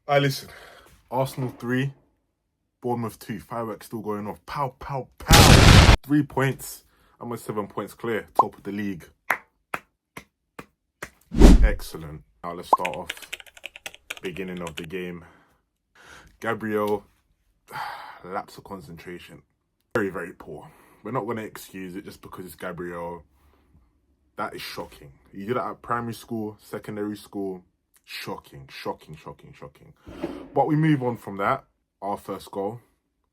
Listen. Arsenal 3, Bournemouth 2. Fireworks still going off. Pow, pow, pow. 3 points. I'm at 7 points clear. Top of the league. Excellent. Now let's start off. Beginning of the game. Gabriel, lapse of concentration. Very, very poor. We're not going to excuse it just because it's Gabriel. That is shocking. You did that at primary school, secondary school. Shocking. But we move on from that. Our first goal.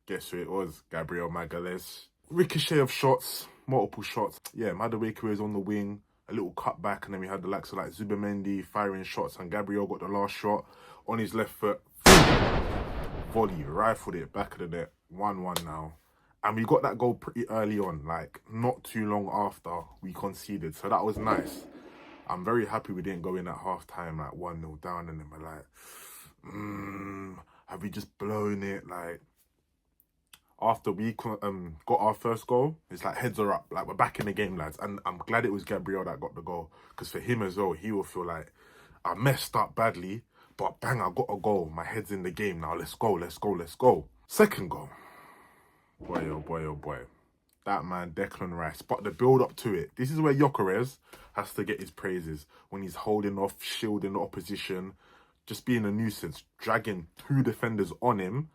Guess who it was? Gabriel Magalhaes. Ricochet of shots, multiple shots. Yeah, Madueke was on the wing, a little cut back, and then we had the likes of like Zubimendi firing shots, and Gabriel got the last shot on his left foot. Volley, rifled it back of the net. 1-1 now. And we got that goal pretty early on, like not too long after we conceded. So that was nice. I'm very happy we didn't go in at half time like 1-0 down, and then we're like, have we just blown it? Like, after we got our first goal, it's like heads are up. Like, we're back in the game, lads. And I'm glad it was Gabriel that got the goal. Because for him as well, he will feel like, I messed up badly, but bang, I got a goal. My head's in the game now. Let's go. Second goal. Boy, oh boy, oh boy. That man, Declan Rice. But the build-up to it. This is where Gyökeres has to get his praises. When he's holding off, shielding the opposition, just being a nuisance, dragging 2 defenders on him,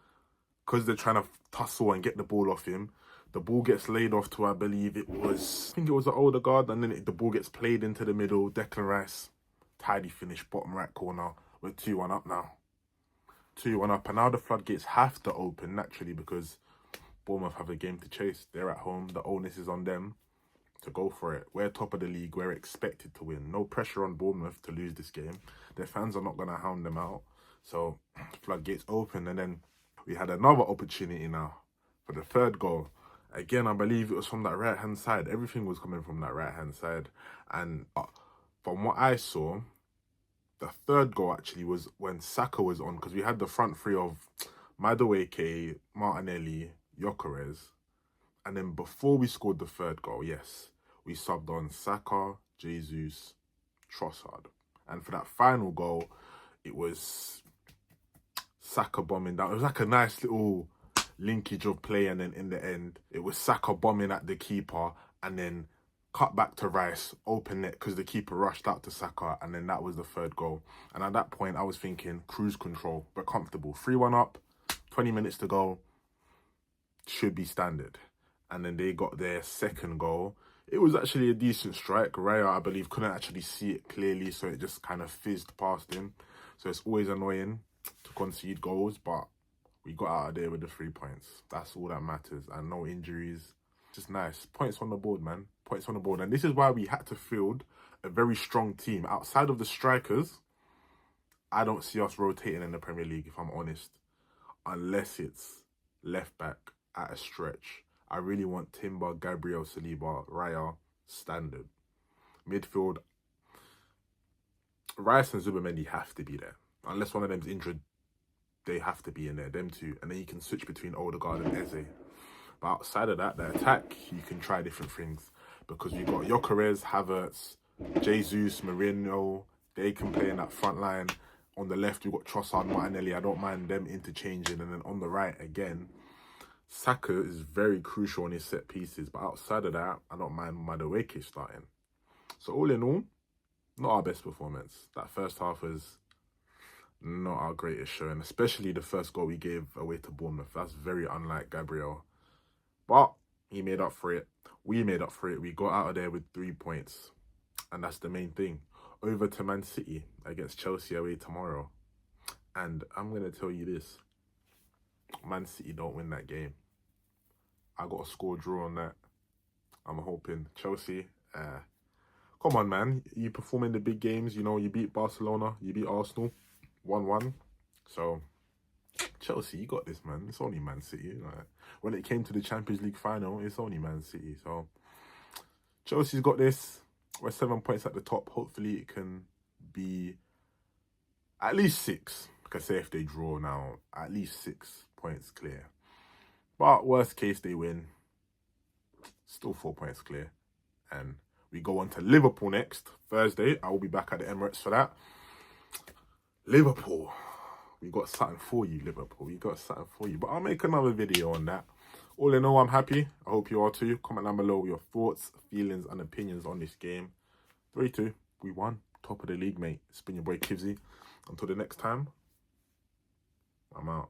because they're trying to tussle and get the ball off him. The ball gets laid off to, I think it was an older guard, and then the ball gets played into the middle. Declan Rice, tidy finish, bottom right corner. We're 2-1 up now. 2-1 up, and now the floodgates have to open naturally because Bournemouth have a game to chase. They're at home. The onus is on them to go for it. We're top of the league. We're expected to win. No pressure on Bournemouth to lose this game. Their fans are not going to hound them out. So floodgates open, and then we had another opportunity now for the third goal. Again, I believe it was from that right-hand side. Everything was coming from that right-hand side. And from what I saw, the third goal actually was when Saka was on, because we had the front three of Madueke, Martinelli, Gyökeres. And then before we scored the third goal, yes, we subbed on Saka, Jesus, Trossard. And for that final goal, it was Saka bombing down. It was like a nice little linkage of play, and then in the end, it was Saka bombing at the keeper and then cut back to Rice, open net, because the keeper rushed out to Saka, and then that was the third goal. And at that point, I was thinking, cruise control, we're comfortable. 3-1 up, 20 minutes to go, should be standard. And then they got their second goal. It was actually a decent strike. Raya, I believe, couldn't actually see it clearly, so it just kind of fizzed past him. So it's always annoying to concede goals, but we got out of there with the 3 points. That's all that matters. And no injuries. Just nice. Points on the board, man. Points on the board. And this is why we had to field a very strong team. Outside of the strikers, I don't see us rotating in the Premier League, if I'm honest. Unless it's left back at a stretch. I really want Timber, Gabriel, Saliba, Raya, standard. Midfield, Rice and Zubimendi have to be there. Unless one of them's injured, they have to be in there, them two. And then you can switch between Odegaard and Eze. But outside of that, the attack, you can try different things. Because you've got Gyökeres, Havertz, Jesus, Mourinho. They can play in that front line. On the left, you've got Trossard, Martinelli. I don't mind them interchanging. And then on the right, again, Saka is very crucial on his set pieces. But outside of that, I don't mind Madueke starting. So all in all, not our best performance. That first half was not our greatest showing, especially the first goal we gave away to Bournemouth. That's very unlike Gabriel. But he made up for it. We made up for it. We got out of there with 3 points. And that's the main thing. Over to Man City against Chelsea away tomorrow. And I'm going to tell you this. Man City don't win that game. I got a score draw on that. I'm hoping. Chelsea, come on, man. You perform in the big games. You know, you beat Barcelona. You beat Arsenal. 1-1. So, Chelsea, you got this, man. It's only Man City. Like, when it came to the Champions League final, it's only Man City. So, Chelsea's got this. We're 7 points at the top. Hopefully, it can be at least 6. Because say if they draw now, at least 6 points clear. But worst case, they win. Still 4 points clear. And we go on to Liverpool next Thursday. I will be back at the Emirates for that. Liverpool. We got something for you, Liverpool. We got something for you. But I'll make another video on that. All in all, I'm happy. I hope you are too. Comment down below your thoughts, feelings, and opinions on this game. 3-2. We won. Top of the league, mate. It's been your boy Kivzy. Until the next time, I'm out.